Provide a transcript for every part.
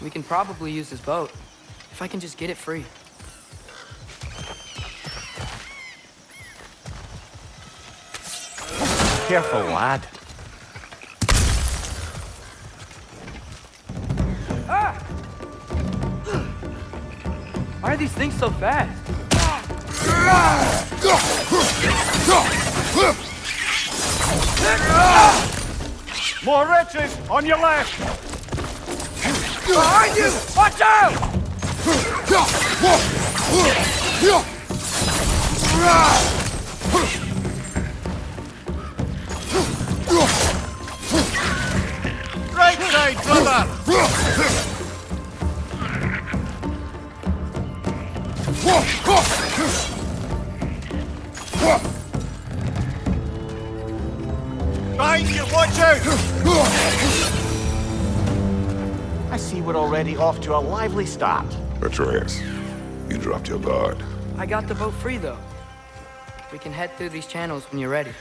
We can probably use this boat, if I can just get it free. Careful, lad. Ah! Why are these things so fast? More wretches on your left! Behind you! Watch out! Right side, brother! Behind you, watch out! I see we're already off to a lively start. Atreus, you dropped your guard. I got the boat free, though. We can head through these channels when you're ready.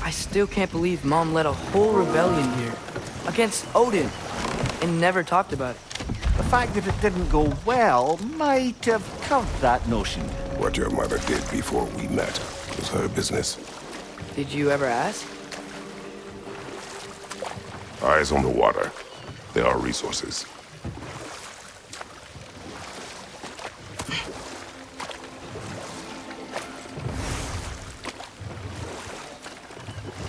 I still can't believe Mom led a whole rebellion here against Odin and never talked about it. The fact that it didn't go well might have curved that notion. What your mother did before we met was her business. Did you ever ask? Eyes on the water. There are resources.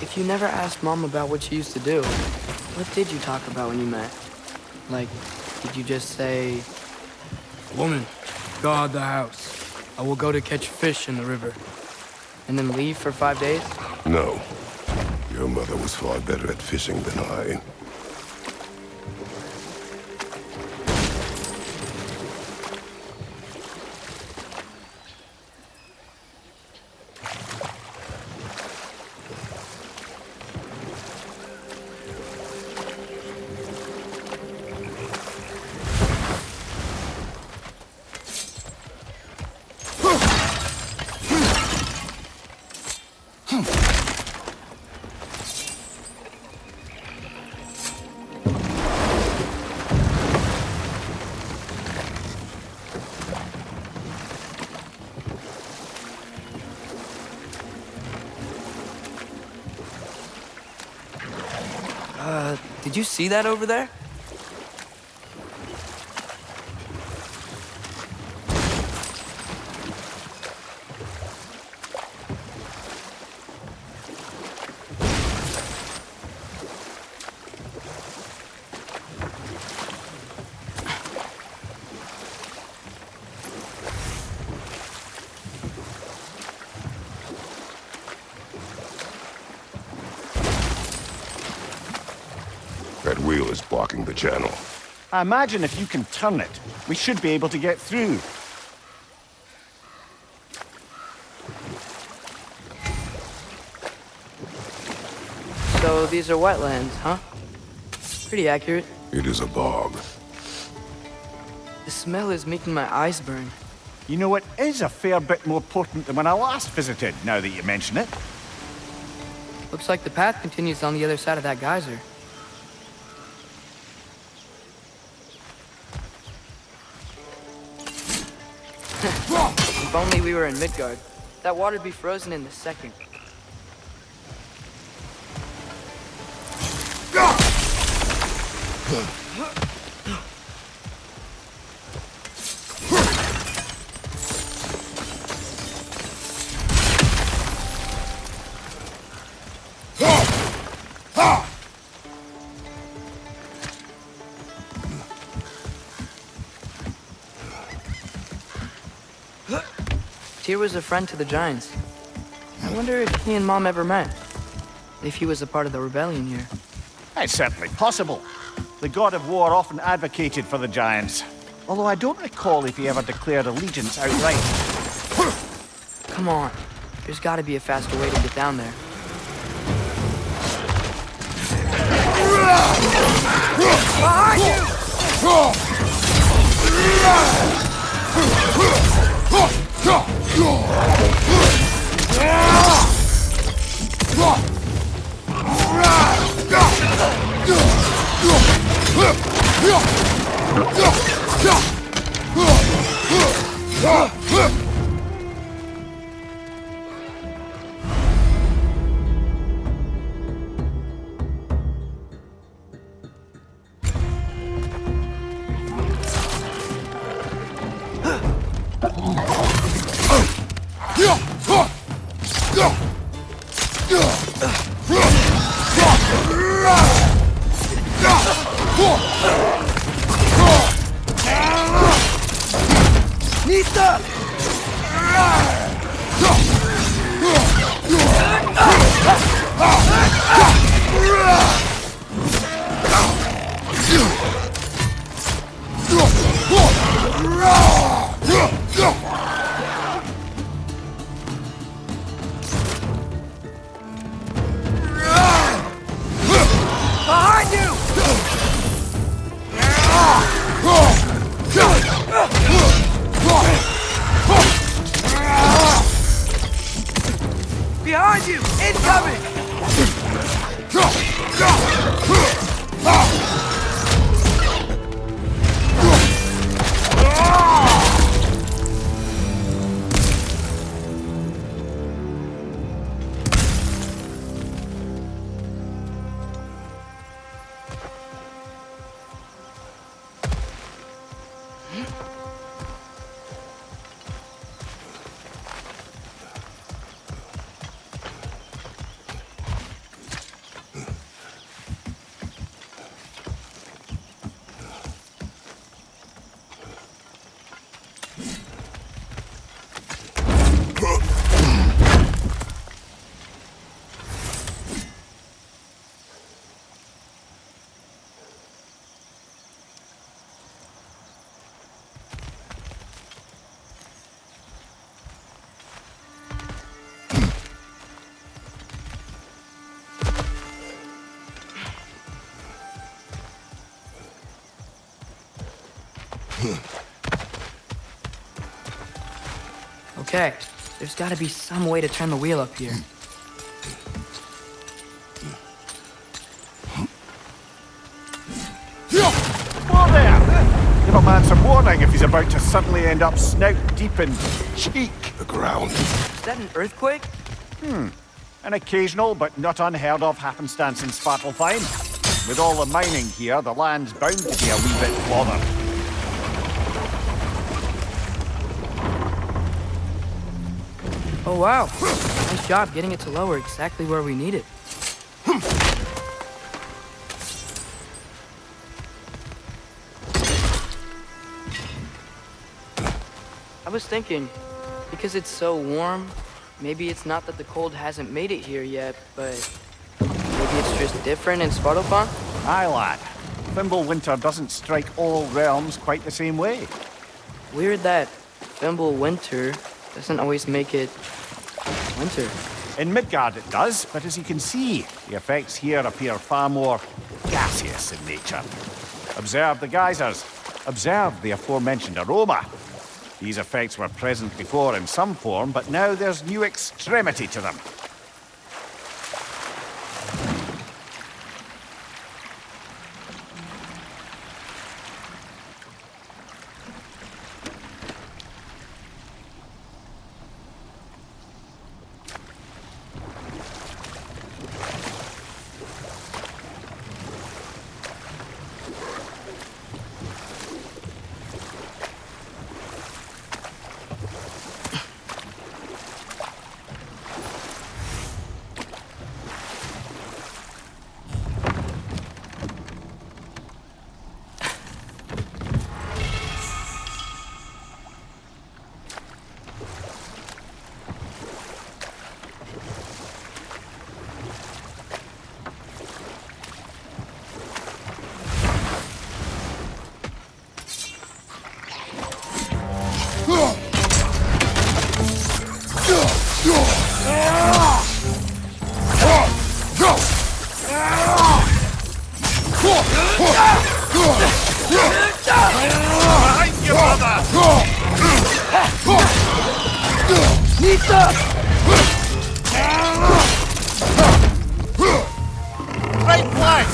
If you never asked Mom about what she used to do, what did you talk about when you met? Like, did you just say, "Woman, guard the house. I will go to catch fish in the river," and then leave for 5 days? No. Your mother was far better at fishing than I. Did you see that over there? That wheel is blocking the channel. I imagine if you can turn it, we should be able to get through. So these are wetlands, huh? Pretty accurate. It is a bog. The smell is making my eyes burn. You know, it is a fair bit more potent than when I last visited, now that you mention it. Looks like the path continues on the other side of that geyser. If only we were in Midgard, that water'd be frozen in a second. Tyr was a friend to the Giants. I wonder if he and Mom ever met. If he was a part of the rebellion here. It's certainly possible. The god of war often advocated for the Giants. Although I don't recall if he ever declared allegiance outright. Come on. There's gotta be a faster way to get down there. Behind you! Behind you! Incoming! Okay, there's gotta be some way to turn the wheel up here. Whoa there! Give a man some warning if he's about to suddenly end up snout deep in cheek. The ground. Is that an earthquake? An occasional but not unheard of happenstance in Svartalfheim. With all the mining here, the land's bound to be a wee bit bothered. Oh wow, nice job getting it to lower exactly where we need it. I was thinking, because it's so warm, maybe it's not that the cold hasn't made it here yet, but maybe it's just different in Svartalfheim? Aye, lad. Winter doesn't strike all realms quite the same way. Weird that winter doesn't always make it winter. In Midgard it does, but as you can see, the effects here appear far more gaseous in nature. Observe the geysers. Observe the aforementioned aroma. These effects were present before in some form, but now there's new extremity to them. Right flank!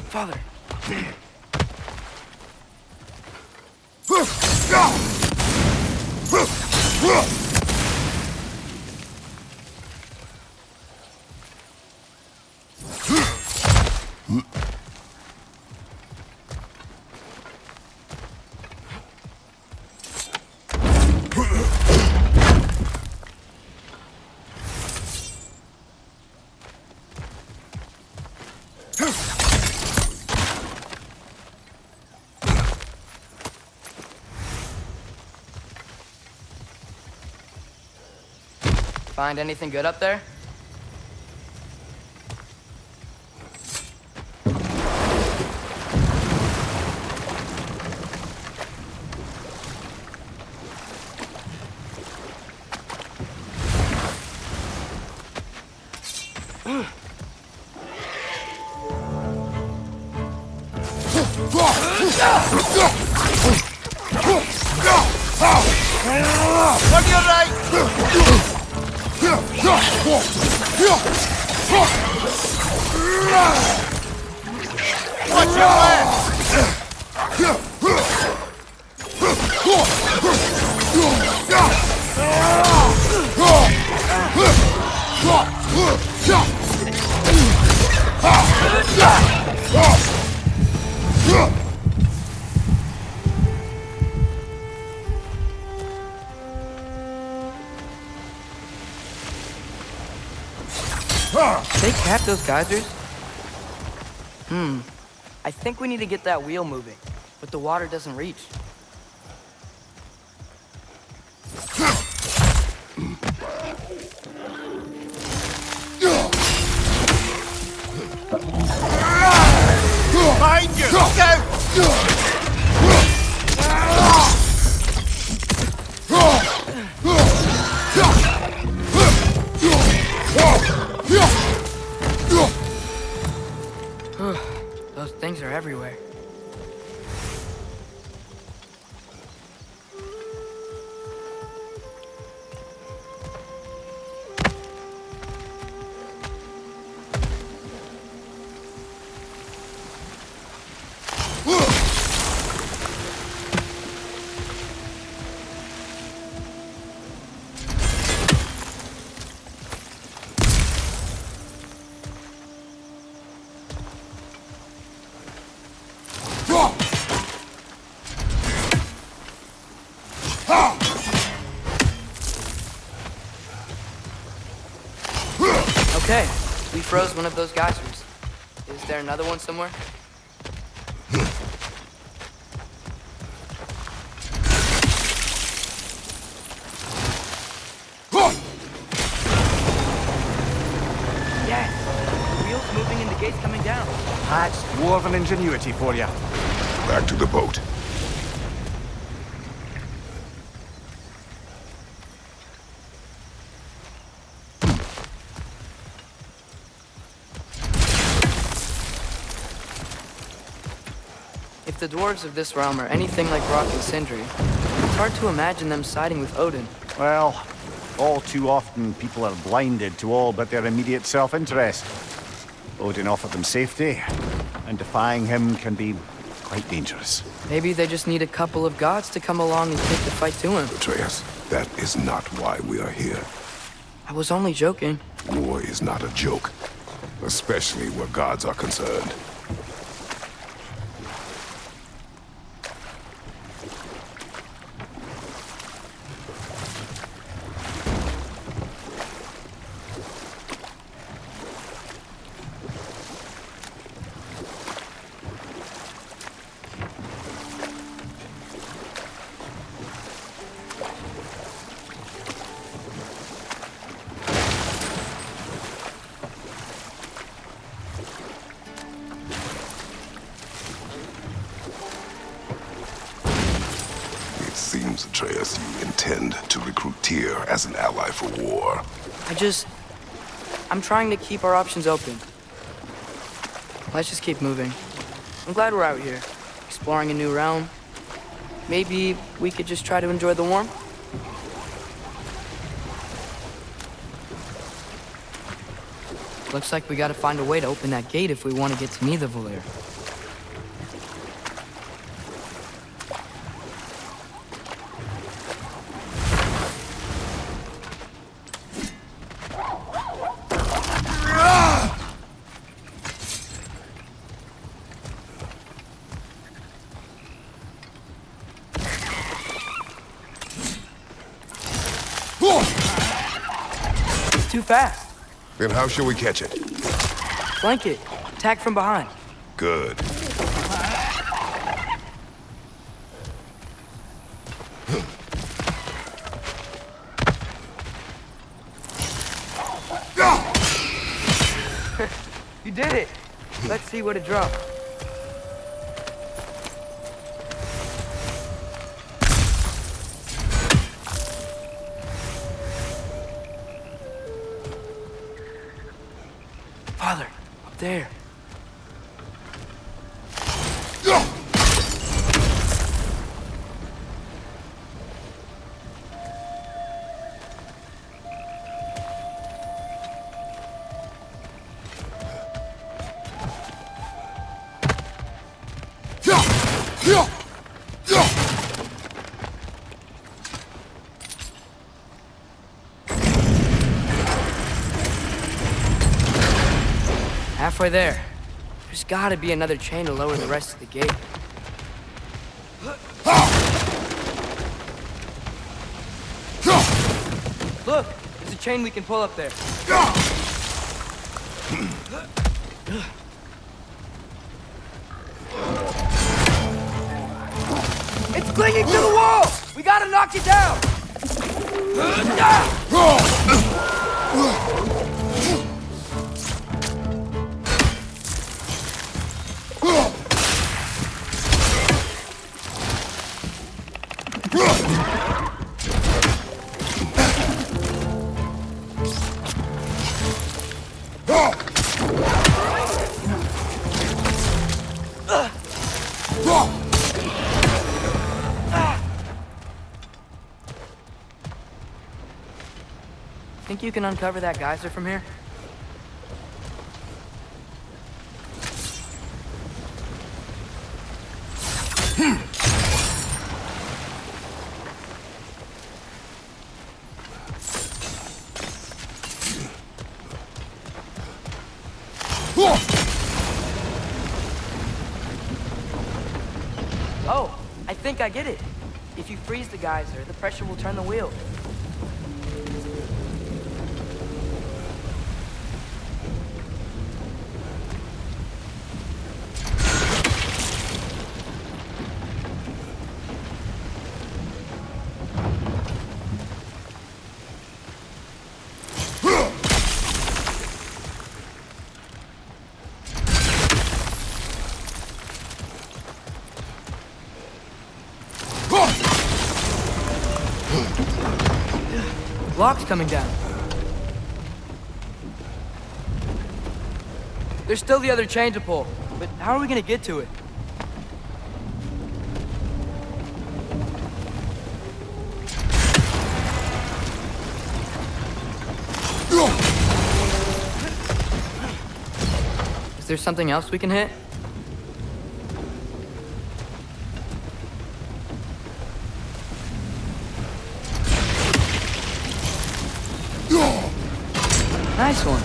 Father. Find anything good up there? On your right! Watch your left! They cap those geysers? I think we need to get that wheel moving, but the water doesn't reach. Behind you! Look out! Those things are everywhere. Okay, we froze one of those geysers. Is there another one somewhere? Yes! The wheel's moving and the gate's coming down. That's dwarven ingenuity for you. Back to the boat. If the dwarves of this realm are anything like Brok and Sindri, it's hard to imagine them siding with Odin. Well, all too often people are blinded to all but their immediate self-interest. Odin offered them safety, and defying him can be quite dangerous. Maybe they just need a couple of gods to come along and take the fight to him. Atreus, that is not why we are here. I was only joking. War is not a joke, especially where gods are concerned. Atreus, you intend to recruit Tyr as an ally for war? I'm trying to keep our options open. Let's just keep moving. I'm glad we're out here, exploring a new realm. Maybe we could just try to enjoy the warmth? Looks like we gotta find a way to open that gate if we want to get to Nidavellir. It's too fast. Then how shall we catch it? Flank it. Attack from behind. Good. You did it. Let's see what it dropped. Father, up there. Halfway there. There's gotta be another chain to lower the rest of the gate. Look! There's a chain we can pull up there. It's clinging to the wall! We gotta knock it down! Think you can uncover that geyser from here? Oh, I think I get it. If you freeze the geyser, the pressure will turn the wheel. Block's coming down. There's still the other chain to pull, but how are we gonna get to it? Is there something else we can hit? Nice one.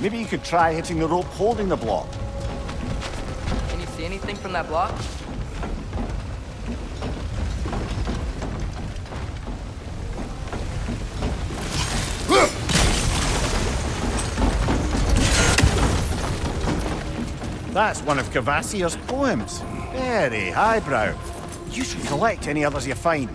Maybe you could try hitting the rope holding the block. Can you see anything from that block? That's one of Cavassier's poems. Very highbrow. You should collect any others you find.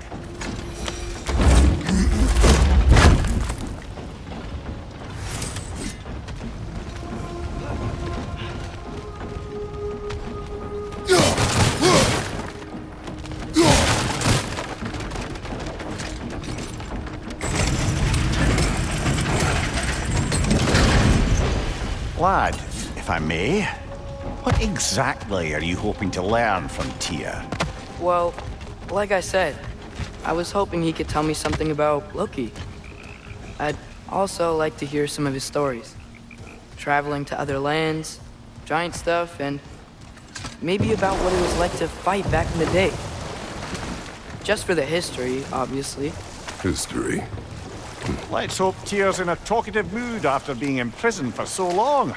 Lad, if I may, what exactly are you hoping to learn from Tyr? Well, like I said, I was hoping he could tell me something about Loki. I'd also like to hear some of his stories. Traveling to other lands, giant stuff, and maybe about what it was like to fight back in the day. Just for the history, obviously. History. Let's hope Tyr's in a talkative mood after being imprisoned for so long.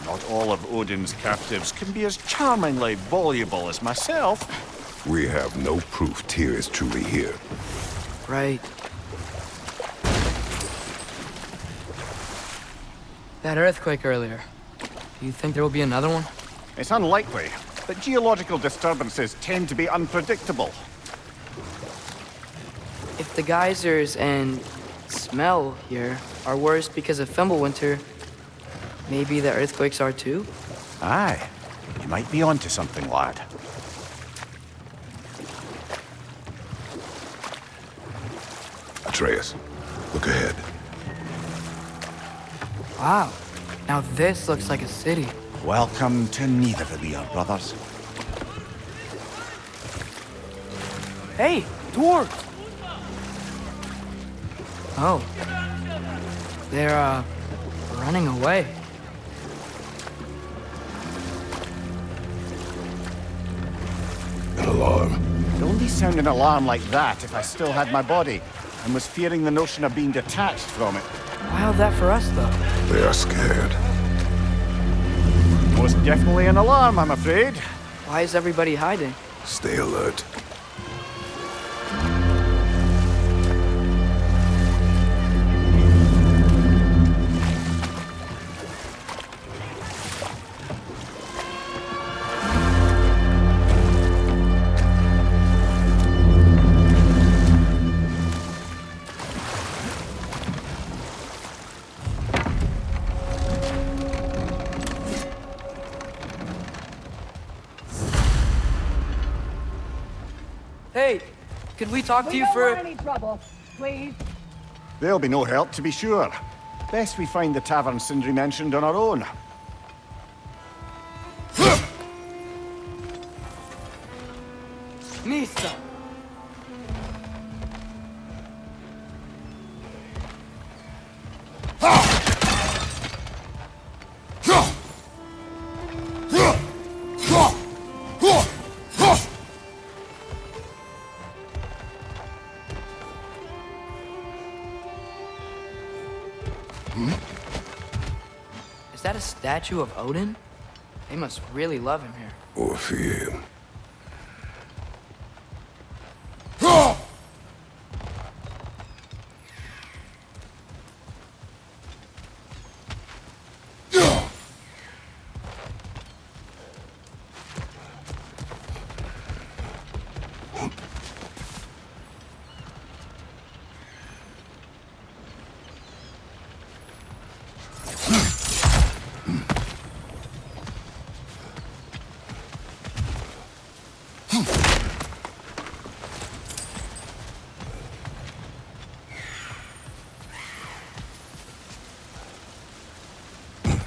Not all of Odin's captives can be as charmingly voluble as myself. We have no proof Tyr is truly here. Right. That earthquake earlier. Do you think there will be another one? It's unlikely, but geological disturbances tend to be unpredictable. If the geysers and smell here are worse because of Fimbulwinter, maybe the earthquakes are too? Aye, you might be onto something, lad. Atreus, look ahead. Wow. Now this looks like a city. Welcome to Nidavellir, brothers. Hey, dwarves! Oh. They're, running away. An alarm. It'd only sound an alarm like that if I still had my body, and was fearing the notion of being detached from it. Why that for us, though? They are scared. Most definitely an alarm, I'm afraid. Why is everybody hiding? Stay alert. Hey, could we talk to you don't for... want any trouble, please. There'll be no help, to be sure. Best we find the tavern Sindri mentioned on our own. Misa! Is that a statue of Odin? They must really love him here. Or fear him.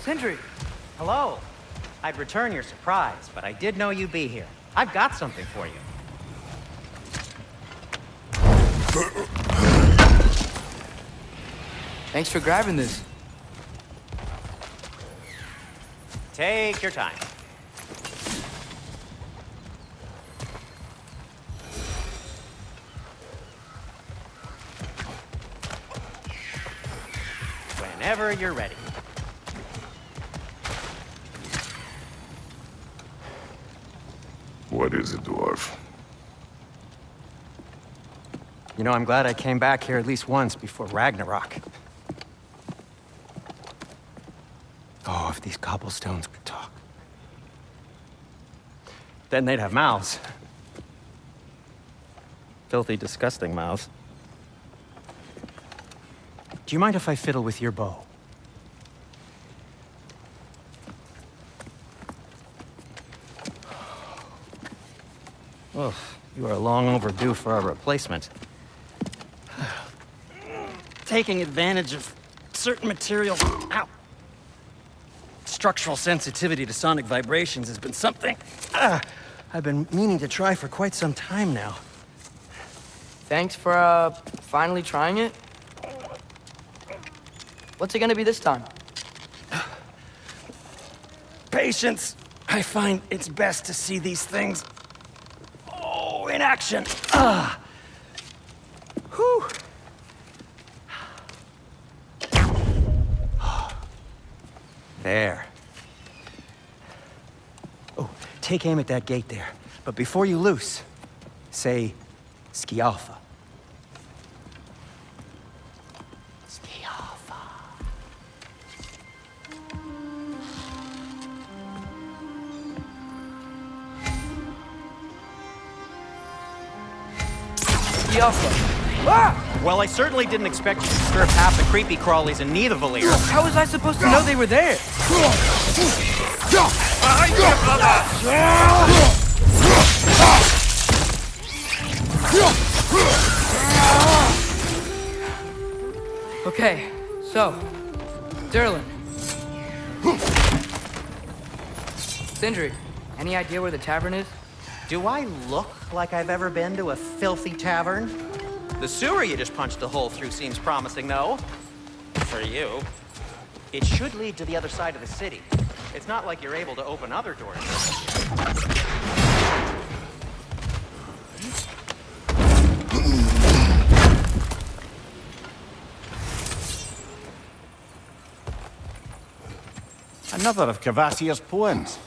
Sindri! Hello. I'd return your surprise, but I did know you'd be here. I've got something for you. Thanks for grabbing this. Take your time. Whenever you're ready. What is it, dwarf? You know, I'm glad I came back here at least once before Ragnarok. Oh, if these cobblestones could talk. Then they'd have mouths. Filthy, disgusting mouths. Do you mind if I fiddle with your bow? Oh, you are long overdue for a replacement. Taking advantage of certain materials. Ow! structural sensitivity to sonic vibrations has been something I've been meaning to try for quite some time now. Thanks for, finally trying it. What's it gonna be this time? Patience. I find it's best to see these things, in action. Whew. There. Oh, take aim at that gate there. But before you loose, say, Skialfa. Skialfa. Skialfa. Ah! Well, I certainly didn't expect you to strip half the creepy crawlies and neither Valir. How was I supposed to know they were there? Okay, so, Durlin. Sindri, any idea where the tavern is? Do I look like I've ever been to a filthy tavern? The sewer you just punched a hole through seems promising, though. For you. It should lead to the other side of the city. It's not like you're able to open other doors. Another of Kvasir's poems.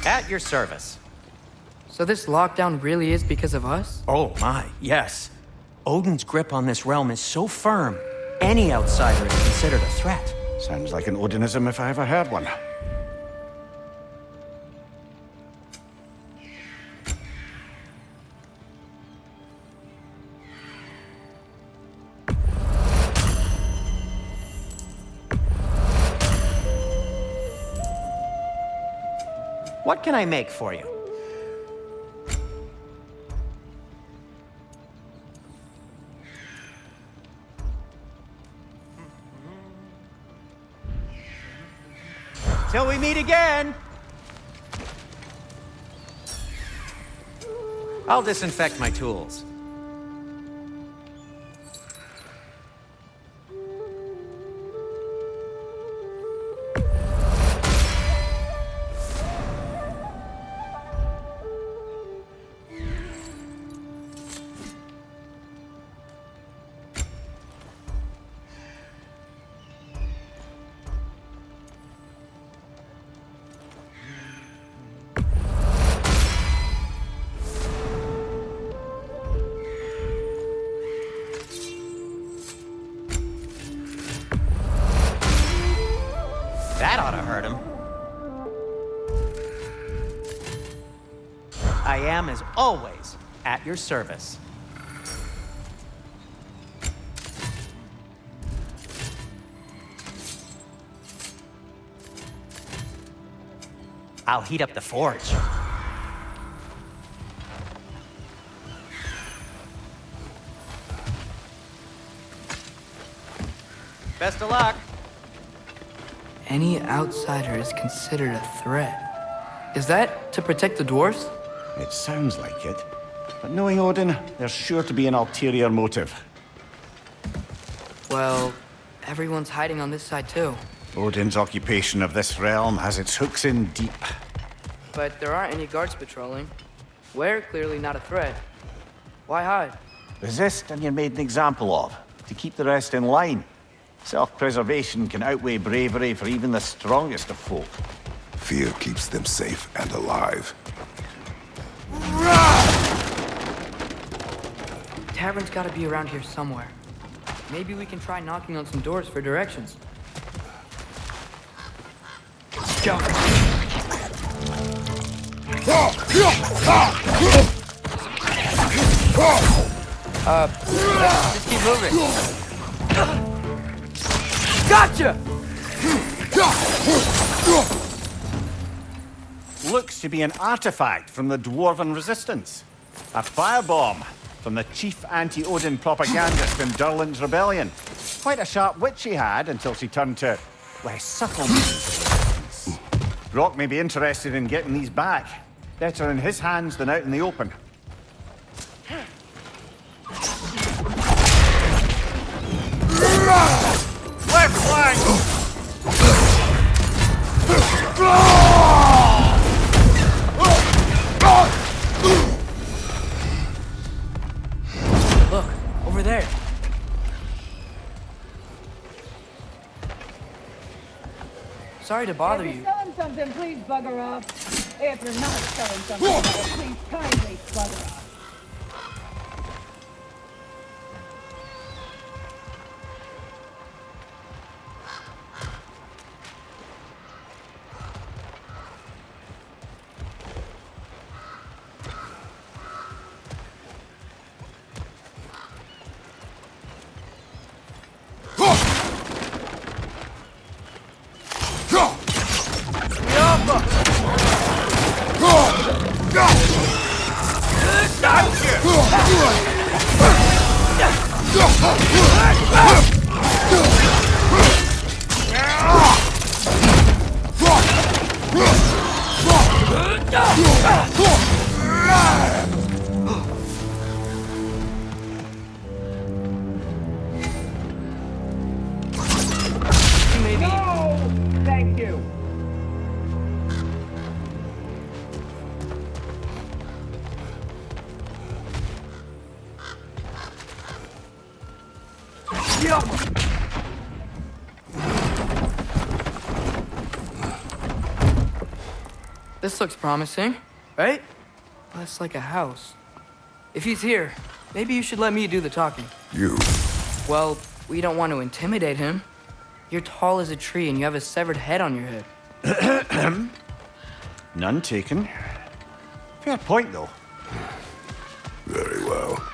At your service. So this lockdown really is because of us? Oh my, yes. Odin's grip on this realm is so firm, any outsider is considered a threat. Sounds like an Odinism if I ever heard one. What can I make for you? Till we meet again! I'll disinfect my tools. That ought to hurt him. I am, as always, at your service. I'll heat up the forge. Best of luck. Any outsider is considered a threat. Is that to protect the dwarves? It sounds like it. But knowing Odin, there's sure to be an ulterior motive. Well, everyone's hiding on this side too. Odin's occupation of this realm has its hooks in deep. But there aren't any guards patrolling. We're clearly not a threat. Why hide? Resist and you're made an example of, to keep the rest in line. Self-preservation can outweigh bravery for even the strongest of folk. Fear keeps them safe and alive. Tavern's gotta be around here somewhere. Maybe we can try knocking on some doors for directions. Go. Just keep moving. Gotcha! Looks to be an artifact from the Dwarven Resistance. A firebomb from the chief anti-Odin propagandist in Durlin's rebellion. Quite a sharp wit she had until she turned to less subtle means of resistance. Brok may be interested in getting these back. Better in his hands than out in the open. Left flank! Look, over there. Sorry to bother If you. you're selling something, please bugger off. If you're not selling something, please kindly bugger off. No! Thank you. This looks promising, right? That's like a house. If he's here, maybe you should let me do the talking. You. Well, we don't want to intimidate him. You're tall as a tree and you have a severed head on your head. None taken. Fair point, though. Very well.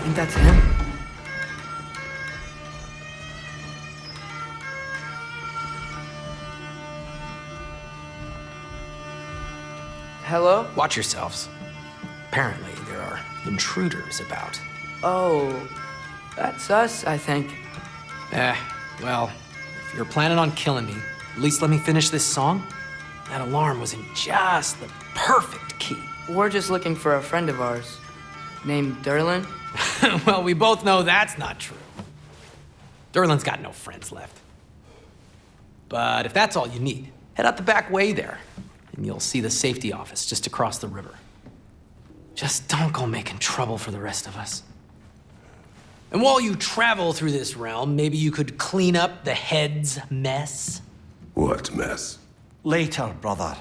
Think that's him? Hello? Watch yourselves. Apparently, there are intruders about. Oh, that's us, I think. Well, if you're planning on killing me, at least let me finish this song. That alarm was in just the perfect key. We're just looking for a friend of ours named Durlin. Well, we both know that's not true. Durlin's got no friends left. But if that's all you need, head out the back way there, and you'll see the safety office just across the river. Just don't go making trouble for the rest of us. And while you travel through this realm, maybe you could clean up the head's mess? What mess? Later, brother.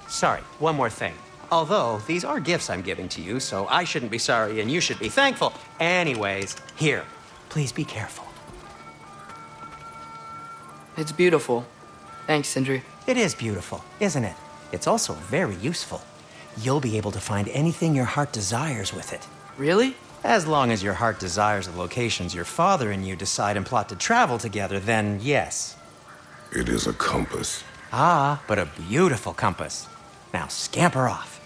Sorry, one more thing. Although, these are gifts I'm giving to you, so I shouldn't be sorry and you should be thankful. Anyways, here, please be careful. It's beautiful. Thanks, Sindri. It is beautiful, isn't it? It's also very useful. You'll be able to find anything your heart desires with it. Really? As long as your heart desires the locations your father and you decide and plot to travel together, then yes. It is a compass. Ah, but a beautiful compass. Now scamper off.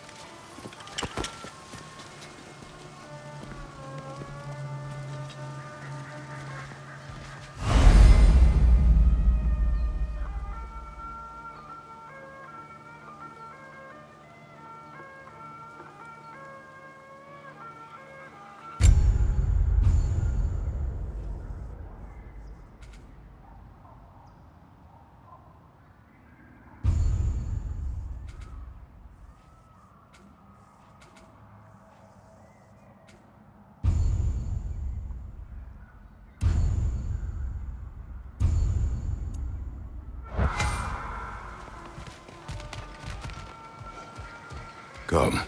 Come.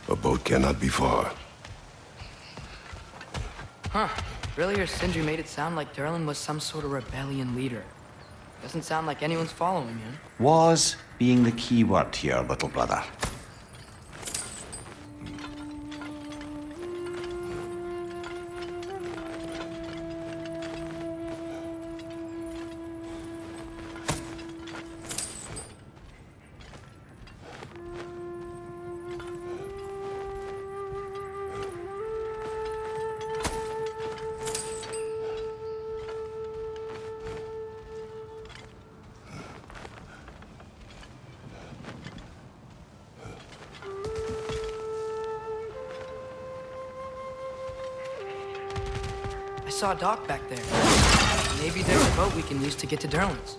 A boat cannot be far. Huh. Earlier, Sindri made it sound like Durlin was some sort of rebellion leader. Doesn't sound like anyone's following him. Was being the key word here, little brother. I saw a dock back there. Maybe there's a boat we can use to get to Durlin's.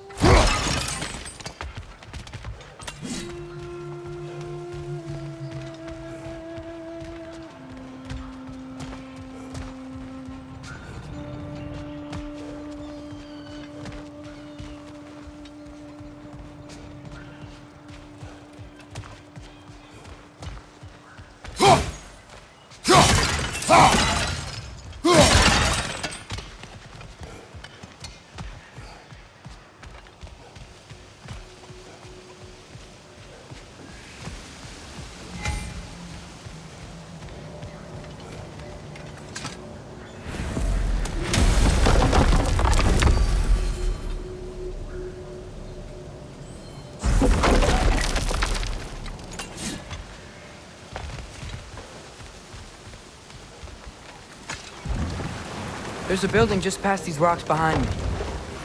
There's a building just past these rocks behind me.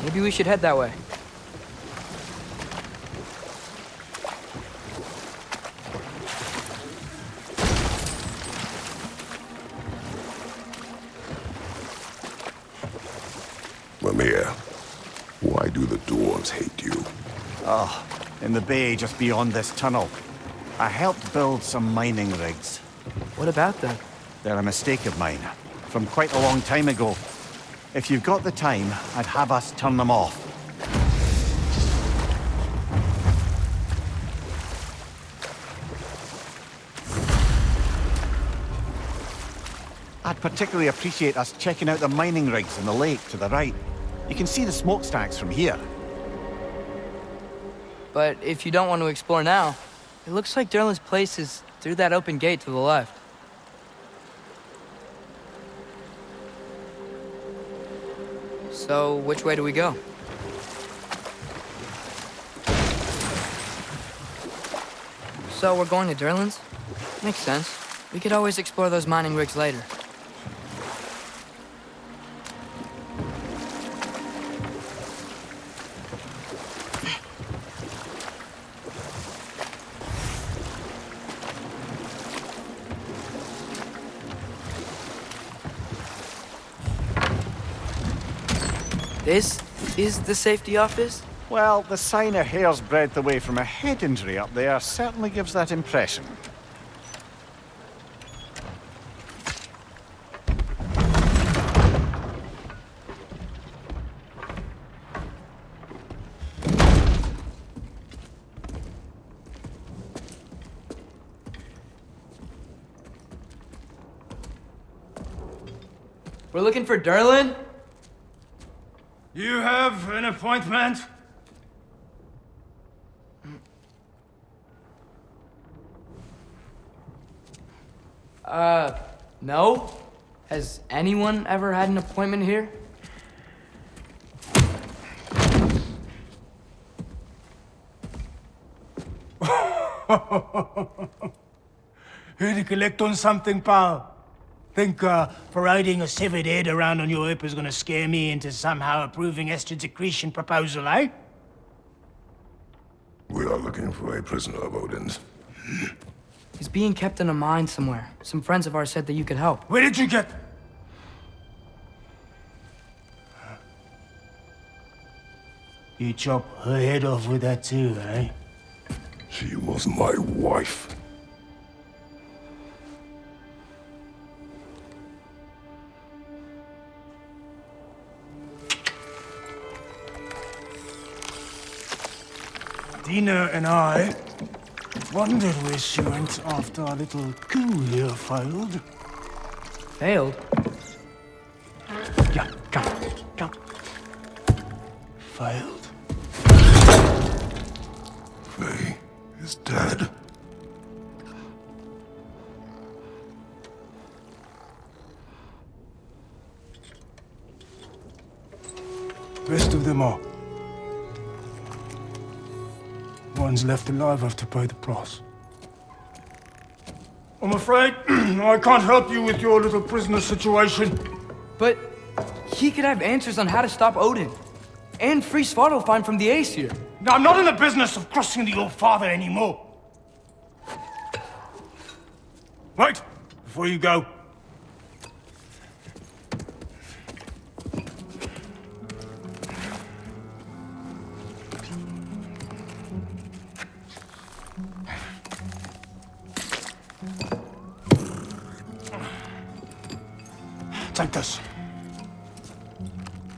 Maybe we should head that way. Mimir, why do the dwarves hate you? Oh, in the bay just beyond this tunnel. I helped build some mining rigs. What about them? They're a mistake of mine, from quite a long time ago. If you've got the time, I'd have us turn them off. I'd particularly appreciate us checking out the mining rigs in the lake to the right. You can see the smokestacks from here. But if you don't want to explore now, it looks like Durlin's place is through that open gate to the left. So, which way do we go? So, we're going to Durlin's? Makes sense. We could always explore those mining rigs later. This is the safety office? Well, the sign a hair's breadth away from a head injury up there certainly gives that impression. We're looking for Durlin? You have an appointment? No? Has anyone ever had an appointment here? Here to collect on something, pal? Think parading a severed head around on your hip is gonna scare me into somehow approving Esther's accretion proposal, eh? We are looking for a prisoner of Odin's. He's being kept in a mine somewhere. Some friends of ours said that you could help. Where did you get... You chop her head off with that too, eh? She was my wife. Dina and I wondered where she went after our little coup here failed. Failed? Yeah, come. Failed. Faye is dead. Rest of them are. Ones left alive have to pay the price. I'm afraid I can't help you with your little prisoner situation. But he could have answers on how to stop Odin. And free Svartalfheim from the Aesir. Now, I'm not in the business of crossing the old father anymore. Wait, before you go. Take this.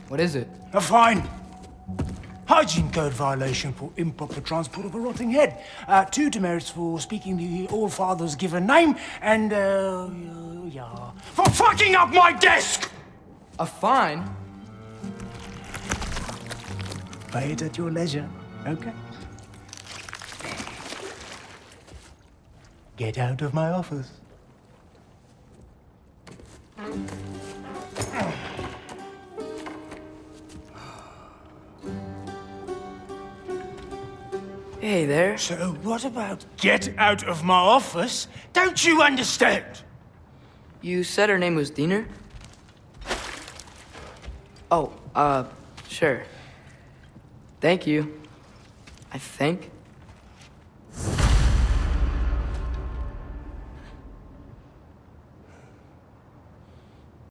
What is it? A fine. Hygiene code violation for improper transport of a rotting head. 2 demerits for speaking the All-Father's given name, and, yeah. For fucking up my desk! A fine? Pay it at your leisure, okay? Get out of my office. Hey there. So what about get out of my office? Don't you understand? You said her name was Diener? Oh, sure. Thank you. I think.